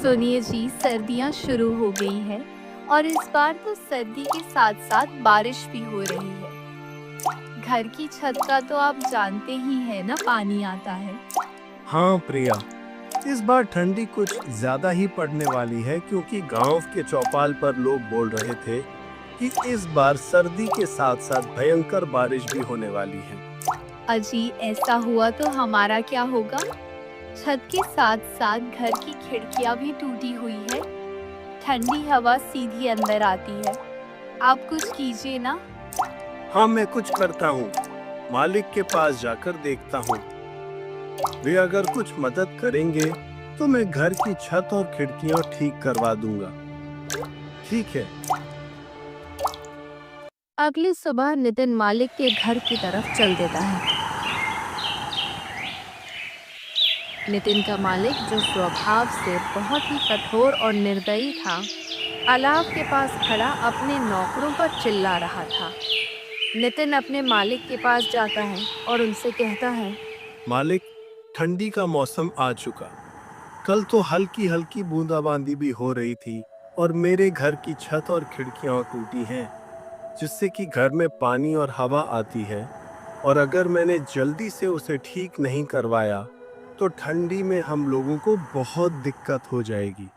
सुनिए जी, सर्दियाँ शुरू हो गई है और इस बार तो सर्दी के साथ साथ बारिश भी हो रही है। घर की छत का तो आप जानते ही है ना, पानी आता है। हाँ प्रिया, इस बार ठंडी कुछ ज्यादा ही पड़ने वाली है क्योंकि गांव के चौपाल पर लोग बोल रहे थे कि इस बार सर्दी के साथ साथ भयंकर बारिश भी होने वाली है। अजी, ऐसा हुआ तो हमारा क्या होगा? छत के साथ साथ घर की खिड़कियाँ भी टूटी हुई है। ठंडी हवा सीधी अंदर आती है। आप कुछ कीजिए ना। हाँ, मैं कुछ करता हूँ। मालिक के पास जाकर देखता हूँ। वे अगर कुछ मदद करेंगे तो मैं घर की छत और खिड़कियां ठीक करवा दूंगा। ठीक है। अगली सुबह नितिन मालिक के घर की तरफ चल देता है। नितिन का मालिक, जो स्वभाव से बहुत ही कठोर और निर्दयी था, अलाव के पास खड़ा अपने नौकरों पर चिल्ला रहा था। नितिन अपने मालिक के पास जाता है और उनसे कहता है, मालिक, ठंडी का मौसम आ चुका। कल तो हल्की हल्की बूंदाबांदी भी हो रही थी और मेरे घर की छत और खिड़कियां टूटी हैं, जिससे कि घर में पानी और हवा आती है। और अगर मैंने जल्दी से उसे ठीक नहीं करवाया तो ठंडी में हम लोगों को बहुत दिक्कत हो जाएगी।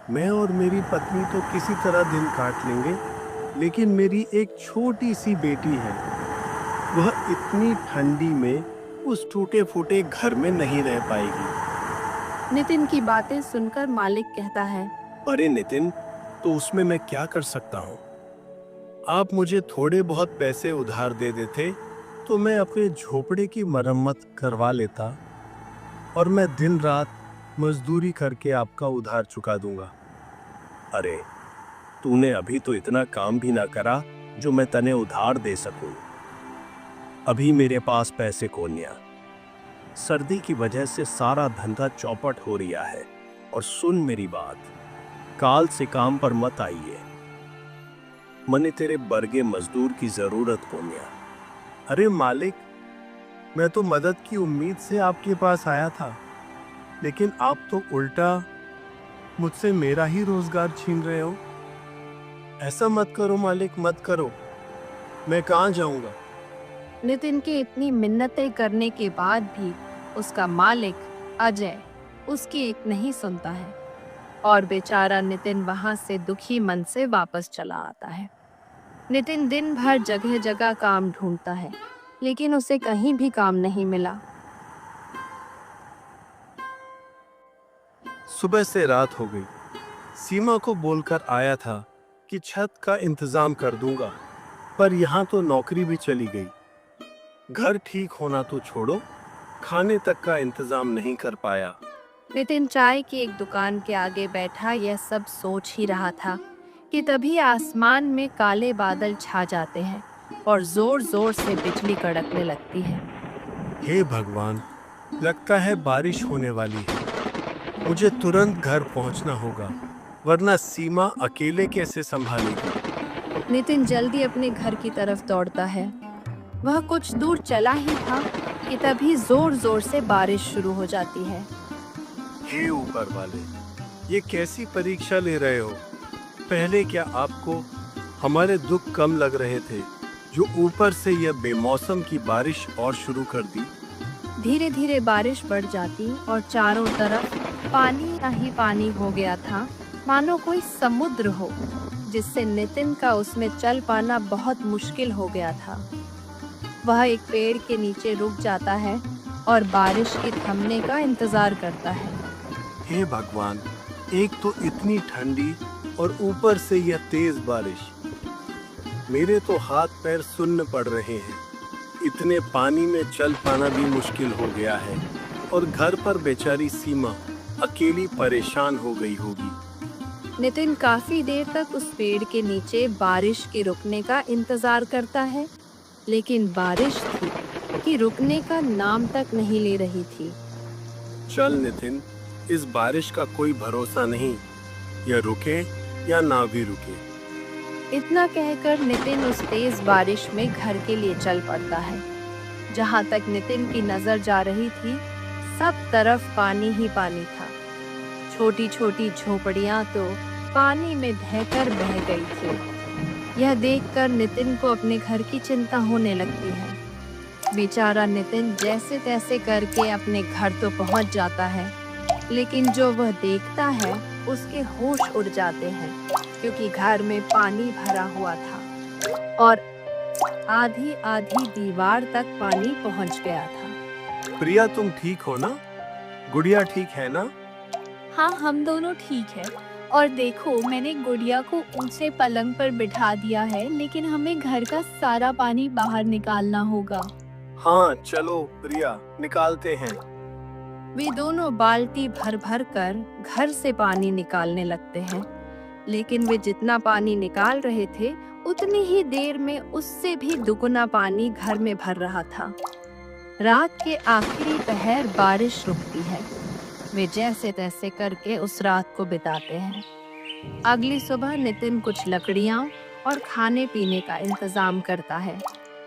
मैं और मेरी पत्नी तो किसी तरह दिन काट लेंगे, लेकिन मेरी एक छोटी सी बेटी है। वह इतनी ठंडी में उस टूटे फूटे घर में नहीं रह पाएगी। नितिन की बातें सुनकर मालिक कहता है, अरे नितिन, तो उसमें मैं क्या कर सकता हूँ? आप मुझे थोड़े बहुत पैसे उधार दे देते तो मैं अपने झोपड़े की मरम्मत करवा लेता और मैं दिन रात मजदूरी करके आपका उधार चुका दूंगा। अरे, तूने अभी तो इतना काम भी ना करा जो मैं तने उधार दे सकूं। अभी मेरे पास पैसे कोन्या। सर्दी की वजह से सारा धंधा चौपट हो रिया है। और सुन मेरी बात, काल से काम पर मत आइए। मने तेरे बर्गे मजदूर की जरूरत कोन्या। अरे मालिक, मैं तो मदद की उम्मीद से आपके पास आया था, लेकिन आप तो उल्टा मुझसे मेरा ही रोजगार छीन रहे हो। ऐसा मत करो मालिक, मत करो। मैं कहाँ जाऊंगा? नितिन की इतनी मिन्नतें करने के बाद भी उसका मालिक अजय उसकी एक नहीं सुनता है और बेचारा नितिन वहां से दुखी मन से वापस चला आता है। नितिन दिन भर जगह जगह काम ढूंढता है, लेकिन उसे कहीं भी काम नहीं मिला। सुबह से रात हो गई। सीमा को बोलकर आया था कि छत का इंतजाम कर दूंगा, पर यहाँ तो नौकरी भी चली गई। घर ठीक होना तो छोड़ो, खाने तक का इंतजाम नहीं कर पाया। नितिन चाय की एक दुकान के आगे बैठा यह सब सोच ही रहा था कि तभी आसमान में काले बादल छा जाते हैं और जोर जोर से बिजली कड़कने लगती है। हे भगवान, लगता है बारिश होने वाली है। मुझे तुरंत घर पहुंचना होगा, वरना सीमा अकेले कैसे संभालेगी। नितिन जल्दी अपने घर की तरफ दौड़ता है। वह कुछ दूर चला ही था कि तभी जोर जोर से बारिश शुरू हो जाती है। हे ऊपर वाले, ये कैसी परीक्षा ले रहे हो? पहले क्या आपको हमारे दुख कम लग रहे थे, जो ऊपर से यह बेमौसम की बारिश और शुरू कर दी? धीरे धीरे बारिश बढ़ जाती और चारों तरफ पानी का ही पानी हो गया था, मानो कोई समुद्र हो, जिससे नितिन का उसमें चल पाना बहुत मुश्किल हो गया था। वह एक पेड़ के नीचे रुक जाता है और बारिश के थमने का इंतजार करता है। हे भगवान, एक तो इतनी ठंडी और ऊपर से यह तेज बारिश। मेरे तो हाथ पैर सुन्न पड़ रहे हैं। इतने पानी में चल पाना भी मुश्किल हो गया है और घर पर बेचारी सीमा अकेली परेशान हो गई होगी। नितिन काफी देर तक उस पेड़ के नीचे बारिश के रुकने का इंतजार करता है, लेकिन बारिश थी कि रुकने का नाम तक नहीं ले रही थी। चल नितिन, इस बारिश का कोई भरोसा नहीं, या रुके या ना भी रुके। इतना कहकर नितिन उस तेज बारिश में घर के लिए चल पड़ता है। जहाँ तक नितिन की नजर जा रही थी, सब तरफ पानी ही पानी था। छोटी छोटी झोपड़ियां तो पानी में बहकर बह गई थी। यह देखकर नितिन को अपने घर की चिंता होने लगती है। बेचारा नितिन जैसे तैसे करके अपने घर तो पहुंच जाता है, लेकिन जो वह देखता है उसके होश उड़ जाते हैं, क्योंकि घर में पानी भरा हुआ था और आधी आधी दीवार तक पानी पहुंच गया था। प्रिया, तुम ठीक हो ना? गुड़िया ठीक है ना? हाँ, हम दोनों ठीक है। और देखो, मैंने गुड़िया को ऊंचे पलंग पर बिठा दिया है, लेकिन हमें घर का सारा पानी बाहर निकालना होगा। हाँ चलो प्रिया, निकालते हैं। वे दोनों बाल्टी भर भर कर घर से पानी निकालने लगते हैं, लेकिन वे जितना पानी निकाल रहे थे उतनी ही देर में उससे भी दुगुना पानी घर में भर रहा था। रात के आखिरी पहर बारिश रुकती है। वे जैसे तैसे करके उस रात को बिताते हैं। अगली सुबह नितिन कुछ लकड़ियां और खाने पीने का इंतजाम करता है,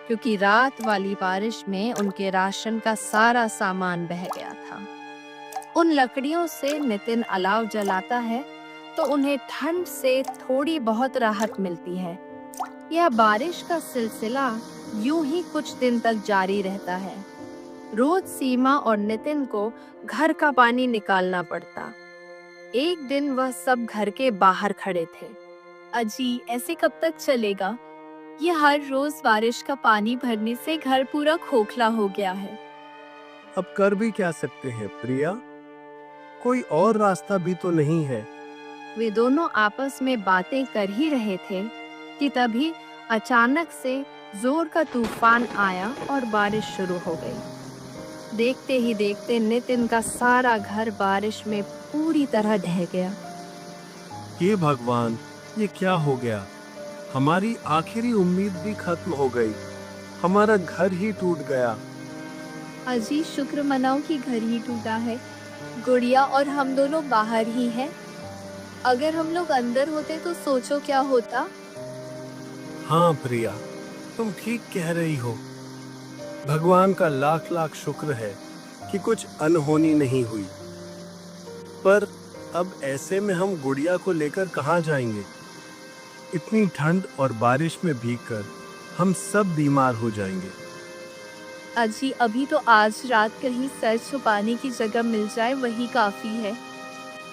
क्योंकि रात वाली बारिश में उनके राशन का सारा सामान बह गया था। उन लकड़ियों से नितिन अलाव जलाता है तो उन्हें ठंड से थोड़ी बहुत राहत मिलती है। यह बारिश का सिलसिला यूं ही कुछ दिन तक जारी रहता है। रोज सीमा और नितिन को घर का पानी निकालना पड़ता। एक दिन वह सब घर के बाहर खड़े थे। अजी, ऐसे कब तक चलेगा? ये हर रोज बारिश का पानी भरने से घर पूरा खोखला हो गया है। अब कर भी क्या सकते हैं प्रिया? कोई और रास्ता भी तो नहीं है। वे दोनों आपस में बातें कर ही रहे थे कि तभी अचानक से जोर का तूफान आया और बारिश शुरू हो गई। देखते ही देखते नितिन का सारा घर बारिश में पूरी तरह ढह गया। ये भगवान, ये क्या हो गया? हमारी आखिरी उम्मीद भी खत्म हो गई। हमारा घर ही टूट गया। अजी, शुक्र मनाओ कि घर ही टूटा है। गुड़िया और हम दोनों बाहर ही हैं। अगर हम लोग अंदर होते तो सोचो क्या होता। हाँ प्रिया, तुम ठीक कह रही हो। भगवान का लाख लाख शुक्र है कि कुछ अनहोनी नहीं हुई। पर अब ऐसे में हम गुड़िया को लेकर कहाँ जाएंगे? इतनी ठंड और बारिश में भीगकर हम सब बीमार हो जाएंगे। अजी, अभी तो आज रात कहीं सर छुपाने की जगह मिल जाए वही काफी है।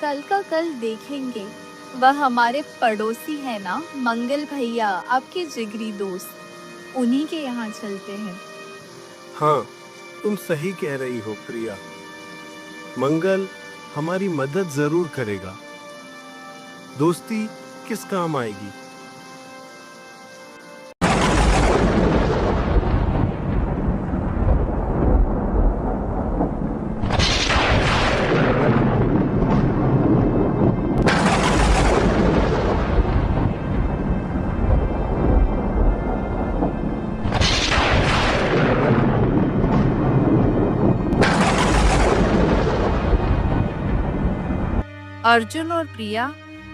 कल का कल देखेंगे। वह हमारे पड़ोसी है ना, मंगल भैया, आपके जिगरी दोस्त, उन्हीं के यहाँ चलते हैं। हाँ, तुम सही कह रही हो प्रिया। मंगल हमारी मदद जरूर करेगा। दोस्ती किस काम आएगी? अर्जुन और प्रिया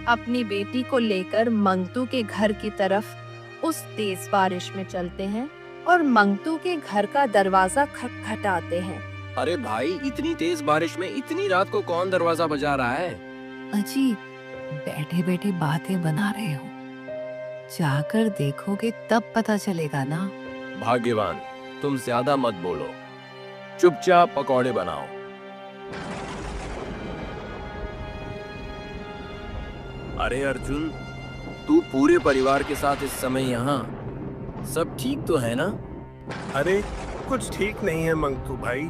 अपनी बेटी को लेकर मंगतू के घर की तरफ उस तेज बारिश में चलते हैं और मंगतू के घर का दरवाजा खटखटाते हैं। अरे भाई, इतनी तेज बारिश में इतनी रात को कौन दरवाजा बजा रहा है? अजी, बैठे बैठे बातें बना रहे हो, जाकर देखोगे तब पता चलेगा ना। भाग्यवान, तुम ज्यादा मत बोलो, चुपचाप पकौड़े बनाओ। अरे अर्जुन, तू पूरे परिवार के साथ इस समय यहाँ, सब ठीक तो है ना? अरे कुछ ठीक नहीं है मंगतू भाई।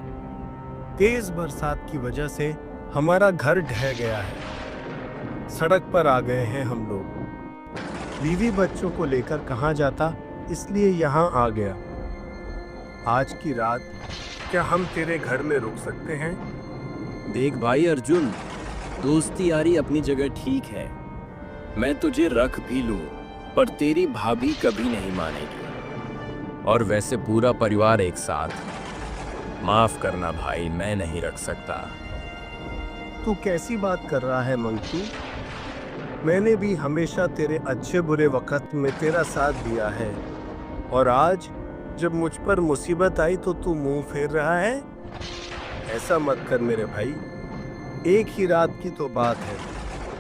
तेज बरसात की वजह से हमारा घर ढह गया है। सड़क पर आ गए हैं हम लोग। बीवी बच्चों को लेकर कहाँ जाता, इसलिए यहाँ आ गया। आज की रात क्या हम तेरे घर में रुक सकते हैं? देख भाई अर्जुन, दोस्ती यारी अपनी जगह ठीक है। मैं तुझे रख भी लूं, पर तेरी भाभी कभी नहीं मानेगी। और वैसे पूरा परिवार एक साथ। माफ करना भाई, मैं नहीं रख सकता। तू कैसी बात कर रहा है मंगतू? मैंने भी हमेशा तेरे अच्छे बुरे वक्त में तेरा साथ दिया है, और आज जब मुझ पर मुसीबत आई तो तू मुंह फेर रहा है? ऐसा मत कर मेरे भाई। एक ही रात की तो बात है,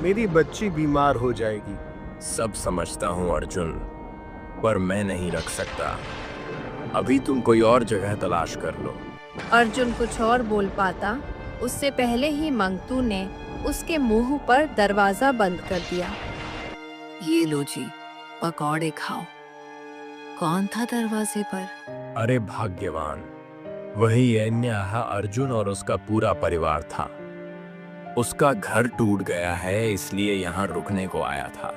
मेरी बच्ची बीमार हो जाएगी। सब समझता हूँ अर्जुन, पर मैं नहीं रख सकता। अभी तुम कोई और जगह तलाश कर लो। अर्जुन कुछ और बोल पाता उससे पहले ही मंगतू ने उसके मुंह पर दरवाजा बंद कर दिया। ये लो जी, पकौड़े खाओ। कौन था दरवाजे पर? अरे भाग्यवान, वही अन्यहा अर्जुन और उसका पूरा परिवार था। उसका घर टूट गया है, इसलिए यहाँ रुकने को आया था।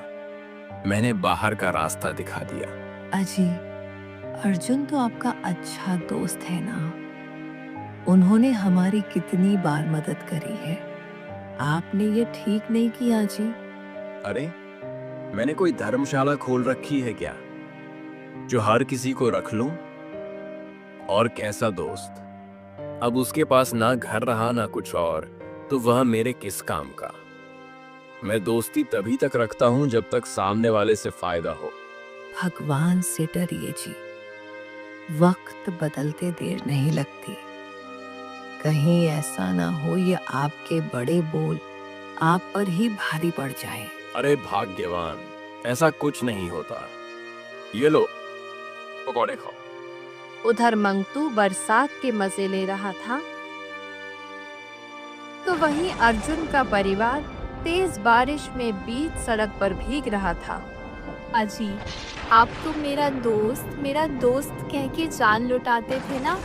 मैंने बाहर का रास्ता दिखा दिया। अजी, अर्जुन तो आपका अच्छा दोस्त है ना। उन्होंने हमारी कितनी बार मदद करी है। आपने ये ठीक नहीं किया जी। अरे, मैंने कोई धर्मशाला खोल रखी है क्या, जो हर किसी को रख लूं? और कैसा दोस्त? अब उसके पास ना घर रहा ना कुछ और, तो वह मेरे किस काम का? मैं दोस्ती तभी तक रखता हूं जब तक सामने वाले से फायदा हो। भगवान से डरिए जी, वक्त बदलते देर नहीं लगती। कहीं ऐसा ना हो ये आपके बड़े बोल आप पर ही भारी पड़ जाए। अरे भाग्यवान, ऐसा कुछ नहीं होता। ये लो, पकौड़े खाओ। उधर मंगतू बरसात के मजे ले रहा था, तो वहीं अर्जुन का परिवार तेज बारिश में बीच सड़क पर भीग रहा था। अजी, आप तो मेरा दोस्त कह के जान लुटाते थे ना,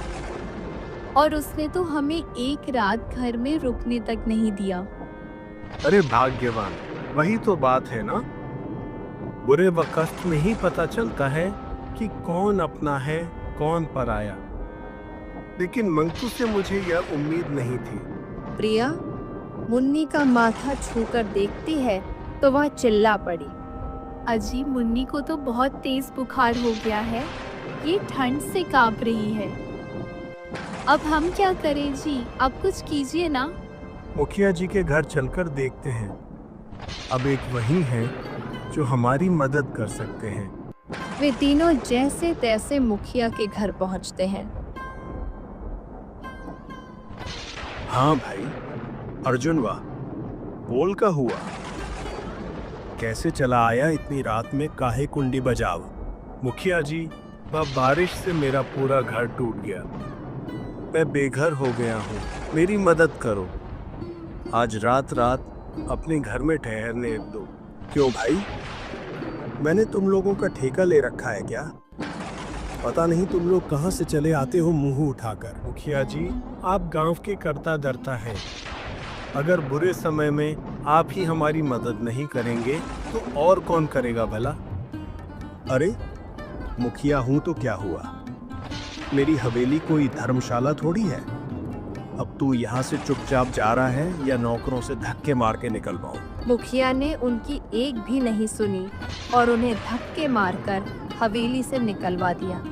और उसने तो हमें एक रात घर में रुकने तक नहीं दिया। अरे भाग्यवान, वही तो बात है ना। बुरे वक्त में ही पता चलता है कि कौन अपना है कौन पराया। लेकिन मंगतू से मुझे यह उम्मीद नहीं थी। प्रिया मुन्नी का माथा छूकर देखती है तो वह चिल्ला पड़ी। अजी, मुन्नी को तो बहुत तेज बुखार हो गया है, ये ठंड से कांप रही है। अब हम क्या करें जी, आप कुछ कीजिए ना। मुखिया जी के घर चलकर देखते हैं। अब एक वही है जो हमारी मदद कर सकते हैं। वे तीनों जैसे तैसे मुखिया के घर पहुंचते हैं। हाँ भाई, अर्जुन वाह, बोल का हुआ। कैसे चला आया इतनी रात में, काहे कुंडी बजाव? मुखिया जी, वह बारिश से मेरा पूरा घर टूट गया। मैं बेघर हो गया हूँ, मेरी मदद करो। आज रात अपने घर में ठहरने दो। क्यों भाई, मैंने तुम लोगों का ठेका ले रखा है क्या? पता नहीं तुम लोग कहाँ से चले आते हो मुंह उठाकर। मुखिया जी, आप गांव के करता धरता है। अगर बुरे समय में आप ही हमारी मदद नहीं करेंगे तो और कौन करेगा भला? अरे मुखिया हूं तो क्या हुआ, मेरी हवेली कोई धर्मशाला थोड़ी है। अब तू यहाँ से चुपचाप जा रहा है या नौकरों से धक्के मार के निकलवाऊं? मुखिया ने उनकी एक भी नहीं सुनी और उन्हें धक्के मारकर हवेली से निकलवा दिया।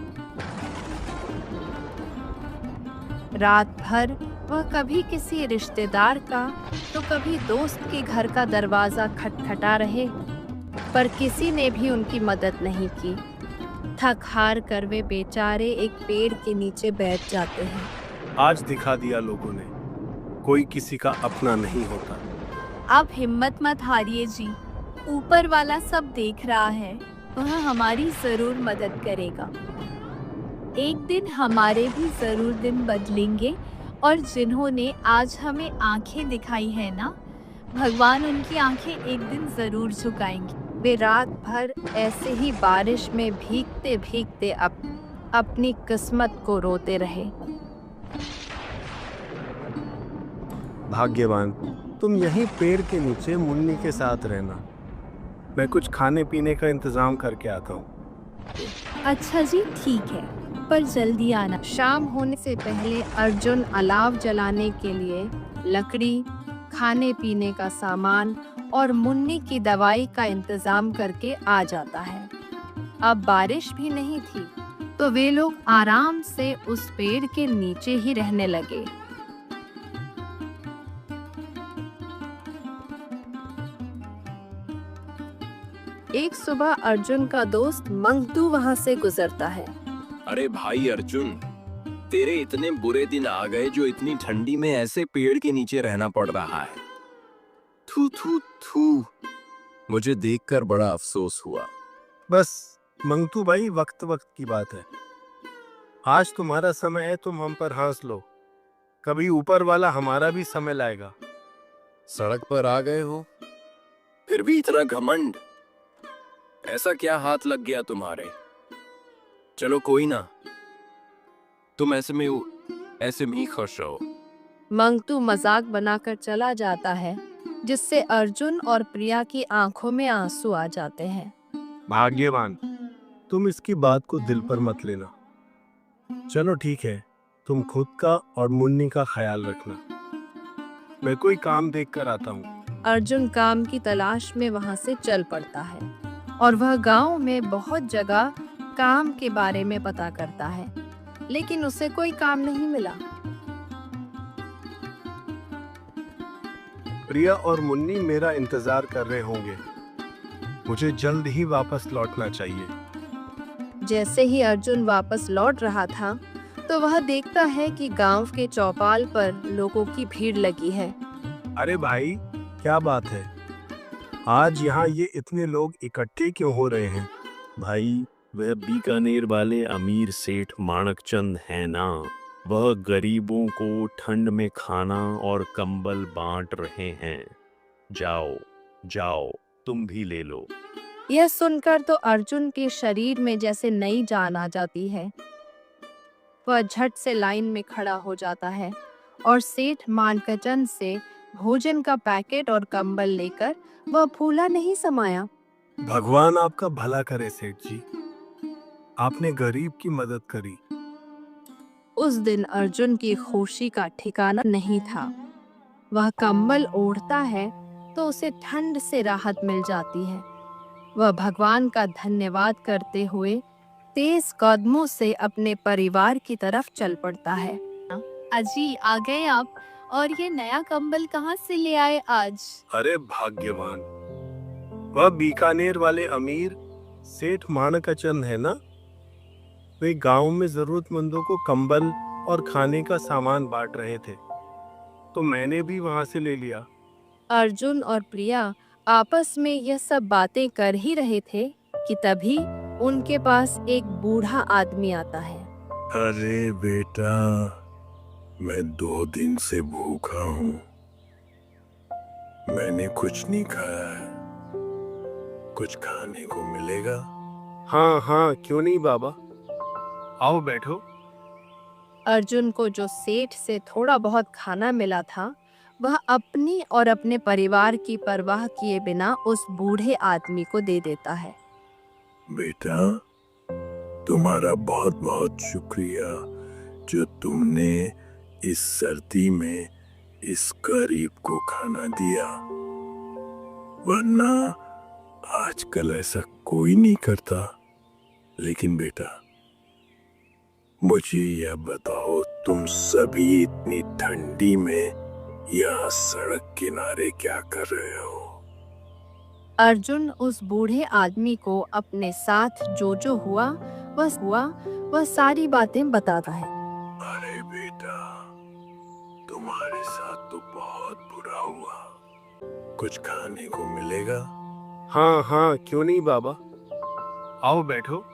रात भर वह कभी किसी रिश्तेदार का तो कभी दोस्त के घर का दरवाजा खटखटा रहे, पर किसी ने भी उनकी मदद नहीं की। थक हार कर वे बेचारे एक पेड़ के नीचे बैठ जाते हैं। आज दिखा दिया लोगों ने, कोई किसी का अपना नहीं होता। आप हिम्मत मत हारिए जी, ऊपर वाला सब देख रहा है, वह हमारी जरूर मदद करेगा। एक दिन हमारे भी जरूर दिन बदलेंगे, और जिन्होंने आज हमें आंखें दिखाई है ना, भगवान उनकी आंखें एक दिन जरूर झुकाएंगे। वे रात भर ऐसे ही बारिश में भीगते भीगते अपनी किस्मत को रोते रहे। भाग्यवान, तुम यहीं पेड़ के नीचे मुन्नी के साथ रहना, मैं कुछ खाने पीने का इंतजाम करके आता हूँ। अच्छा जी, ठीक है, पर जल्दी आना। शाम होने से पहले अर्जुन अलाव जलाने के लिए लकड़ी, खाने पीने का सामान और मुन्नी की दवाई का इंतजाम करके आ जाता है। अब बारिश भी नहीं थी, तो वे लोग आराम से उस पेड़ के नीचे ही रहने लगे। एक सुबह अर्जुन का दोस्त मंगतू वहां से गुजरता है। अरे भाई अर्जुन, तेरे इतने बुरे दिन आ गए जो इतनी ठंडी में ऐसे पेड़ के नीचे रहना पड़ रहा है। थू थू थू। मुझे देखकर बड़ा अफसोस हुआ। बस मंगतू भाई, वक्त वक्त की बात है। आज तुम्हारा समय है, तुम हम पर हंस लो। कभी ऊपर वाला हमारा भी समय लाएगा। सड़क पर आ गए हो, फिर भी इतना घमंड। ऐसा क्या हाथ लग गया तुम्हारे? चलो कोई ना, तुम ऐसे में ही खुश रहो। मंगतू मजाक बनाकर चला जाता है, जिससे अर्जुन और प्रिया की आंखों में आंसू आ जाते हैं। भाग्यवान, तुम इसकी बात को दिल पर मत लेना। चलो ठीक है, तुम खुद का और मुन्नी का ख्याल रखना। मैं कोई काम देख कर आता हूँ। अर्जुन काम की तलाश में वहां से चल पड़ता है और वह गांव में बहुत जगह काम के बारे में पता करता है, लेकिन उसे कोई काम नहीं मिला। प्रिया और मुन्नी मेरा इंतजार कर रहे होंगे। मुझे जल्द ही वापस लौटना चाहिए। जैसे ही अर्जुन वापस लौट रहा था, तो वह देखता है कि गांव के चौपाल पर लोगों की भीड़ लगी है। अरे भाई, क्या बात है? आज यहाँ ये इतने लोग इकट्ठे क्यों हो रहे हैं? भाई, वह बीकानेर वाले अमीर सेठ माणकचंद है ना। वह गरीबों को ठंड में खाना और कंबल बांट रहे हैं। जाओ जाओ, तुम भी ले लो। यह सुनकर तो अर्जुन के शरीर में जैसे नई जान आ जाती है। वह झट से लाइन में खड़ा हो जाता है और सेठ मानकचंद से भोजन का पैकेट और कंबल लेकर वह फूला नहीं समाया। भगवान आपका भला करे सेठ जी। आपने गरीब की मदद करी। उस दिन अर्जुन की खुशी का ठिकाना नहीं था। वह कंबल ओढ़ता है तो उसे ठंड से राहत मिल जाती है। वह भगवान का धन्यवाद करते हुए तेज कदमों से अपने परिवार की तरफ चल पड़ता है। अजी, आ गए आप? और ये नया कंबल कहाँ से ले आए आज? अरे भाग्यवान, वह बीकानेर वाले अमीर सेठ माणकचंद है ना। वे गांव में जरूरतमंदों को कंबल और खाने का सामान बांट रहे थे, तो मैंने भी वहां से ले लिया। अर्जुन और प्रिया आपस में यह सब बातें कर ही रहे थे कि तभी उनके पास एक बूढ़ा आदमी आता है। अरे बेटा, मैं 2 दिन से भूखा हूँ। मैंने कुछ नहीं खाया है। कुछ खाने को मिलेगा? हाँ हाँ, क्यों नहीं बाबा, आओ बैठो। अर्जुन को जो सेठ से थोड़ा बहुत खाना मिला था, वह अपनी और अपने परिवार की परवाह किए बिना उस बूढ़े आदमी को दे देता है। बेटा, तुम्हारा बहुत बहुत शुक्रिया जो तुमने इस सर्दी में इस गरीब को खाना दिया, वरना आजकल ऐसा कोई नहीं करता। लेकिन बेटा, मुझे यह बताओ, तुम सभी इतनी ठंडी में यहाँ सड़क किनारे क्या कर रहे हो? अर्जुन उस बूढ़े आदमी को अपने साथ जो हुआ वह सारी बातें बताता है। अरे बेटा, तुम्हारे साथ तो बहुत बुरा हुआ। कुछ खाने को मिलेगा? हाँ हाँ, क्यों नहीं बाबा, आओ बैठो।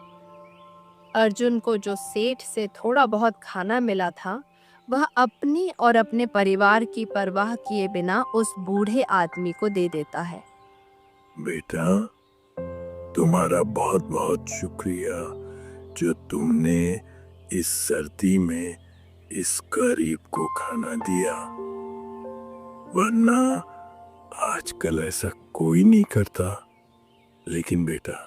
अर्जुन को जो सेठ से थोड़ा बहुत खाना मिला था, वह अपनी और अपने परिवार की परवाह किए बिना उस बूढ़े आदमी को दे देता है। बेटा, तुम्हारा बहुत बहुत शुक्रिया जो तुमने इस सर्दी में इस गरीब को खाना दिया, वरना आजकल ऐसा कोई नहीं करता। लेकिन बेटा,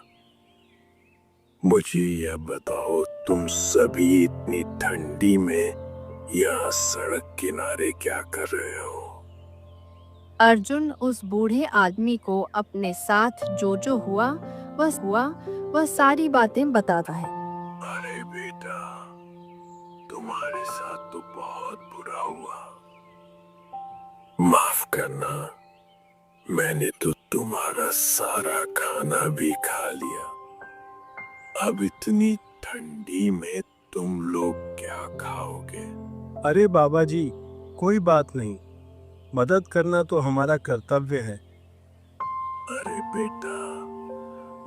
मुझे यह बताओ, तुम सभी इतनी ठंडी में यहाँ सड़क किनारे क्या कर रहे हो? अर्जुन उस बूढ़े आदमी को अपने साथ जो हुआ वह सारी बातें बताता है। अरे बेटा, तुम्हारे साथ तो बहुत बुरा हुआ। माफ करना, मैंने तो तुम्हारा सारा खाना भी खा लिया। अब इतनी ठंडी में तुम लोग क्या खाओगे? अरे बाबा जी, कोई बात नहीं, मदद करना तो हमारा कर्तव्य है। अरे बेटा,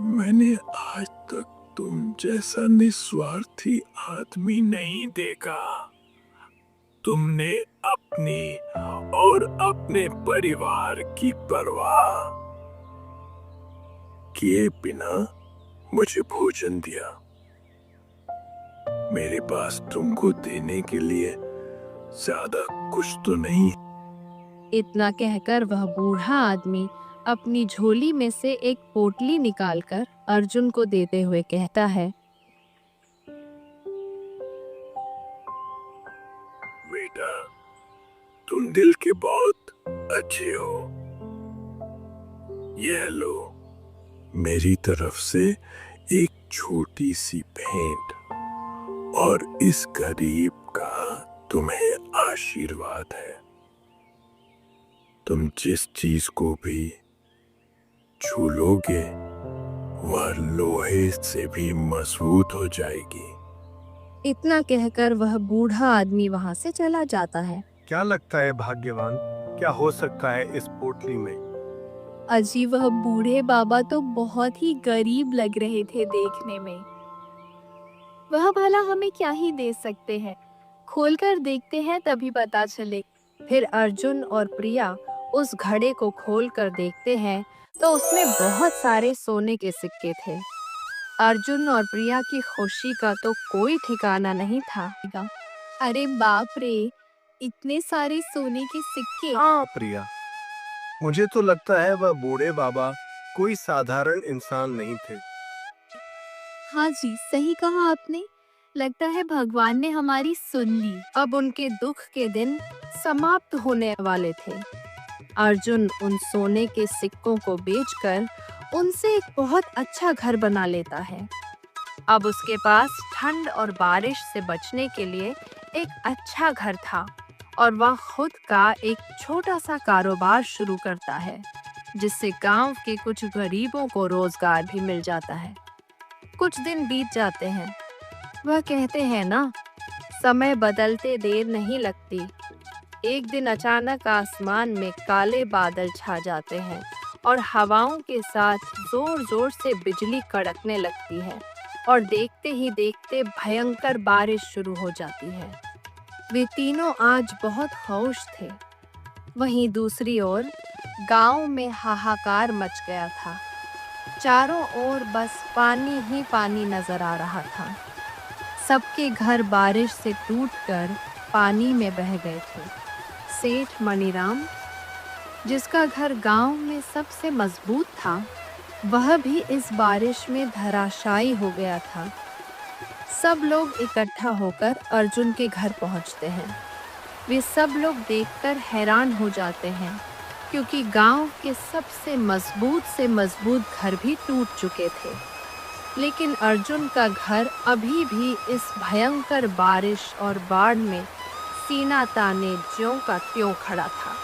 मैंने आज तक तुम जैसा निस्वार्थी आदमी नहीं देखा। तुमने अपनी और अपने परिवार की परवाह किए बिना मुझे भोजन दिया। मेरे पास तुमको देने के लिए ज्यादा कुछ तो नहीं। इतना कहकर वह बूढ़ा आदमी अपनी झोली में से एक पोटली निकालकर अर्जुन को देते हुए कहता है, बेटा, तुम दिल के बहुत अच्छे हो। ये लो, मेरी तरफ से एक छोटी सी भेंट और इस गरीब का तुम्हें आशीर्वाद है। तुम जिस चीज को भी छू लोगे वह लोहे से भी मजबूत हो जाएगी। इतना कहकर वह बूढ़ा आदमी वहां से चला जाता है। क्या लगता है भाग्यवान, क्या हो सकता है इस पोटली में? अजी वह बूढ़े बाबा तो बहुत ही गरीब लग रहे थे देखने में। वह भला हमें क्या ही दे सकते हैं, खोलकर देखते हैं तभी पता चले। फिर अर्जुन और प्रिया उस घड़े को खोलकर देखते हैं तो उसमें बहुत सारे सोने के सिक्के थे। अर्जुन और प्रिया की खुशी का तो कोई ठिकाना नहीं था। अरे बाप रे, इतने सारे सोने के सिक्के। हाँ प्रिया, मुझे तो लगता है वह बूढ़े बाबा कोई साधारण इंसान नहीं थे। हाँ जी, सही कहा आपने। लगता है भगवान ने हमारी सुन ली। अब उनके दुख के दिन समाप्त होने वाले थे। अर्जुन उन सोने के सिक्कों को बेचकर उनसे एक बहुत अच्छा घर बना लेता है। अब उसके पास ठंड और बारिश से बचने के लिए एक अच्छा घर था और वह खुद का एक छोटा सा कारोबार शुरू करता है, जिससे गांव के कुछ गरीबों को रोजगार भी मिल जाता है। कुछ दिन बीत जाते हैं। वह कहते हैं ना, समय बदलते देर नहीं लगती। एक दिन अचानक आसमान में काले बादल छा जाते हैं और हवाओं के साथ जोर जोर से बिजली कड़कने लगती है और देखते ही देखते भयंकर बारिश शुरू हो जाती है। वे तीनों आज बहुत खुश थे। वहीं दूसरी ओर गांव में हाहाकार मच गया था। चारों ओर बस पानी ही पानी नजर आ रहा था। सबके घर बारिश से टूटकर पानी में बह गए थे। सेठ मणिराम, जिसका घर गांव में सबसे मजबूत था, वह भी इस बारिश में धराशायी हो गया था। सब लोग इकट्ठा होकर अर्जुन के घर पहुंचते हैं। वे सब लोग देखकर हैरान हो जाते हैं, क्योंकि गांव के सबसे मजबूत से मजबूत घर भी टूट चुके थे। लेकिन अर्जुन का घर अभी भी इस भयंकर बारिश और बाढ़ में सीना ताने ज्यों का त्यों खड़ा था।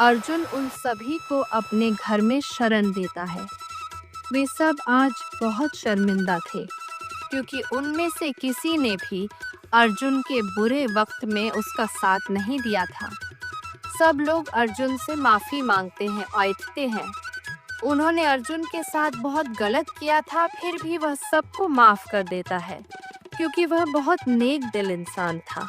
अर्जुन उन सभी को अपने घर में शरण देता है। वे सब आज बहुत शर्मिंदा थे, क्योंकि उनमें से किसी ने भी अर्जुन के बुरे वक्त में उसका साथ नहीं दिया था। सब लोग अर्जुन से माफ़ी मांगते हैं, ऐंठते हैं। उन्होंने अर्जुन के साथ बहुत गलत किया था, फिर भी वह सबको माफ़ कर देता है, क्योंकि वह बहुत नेक दिल इंसान था।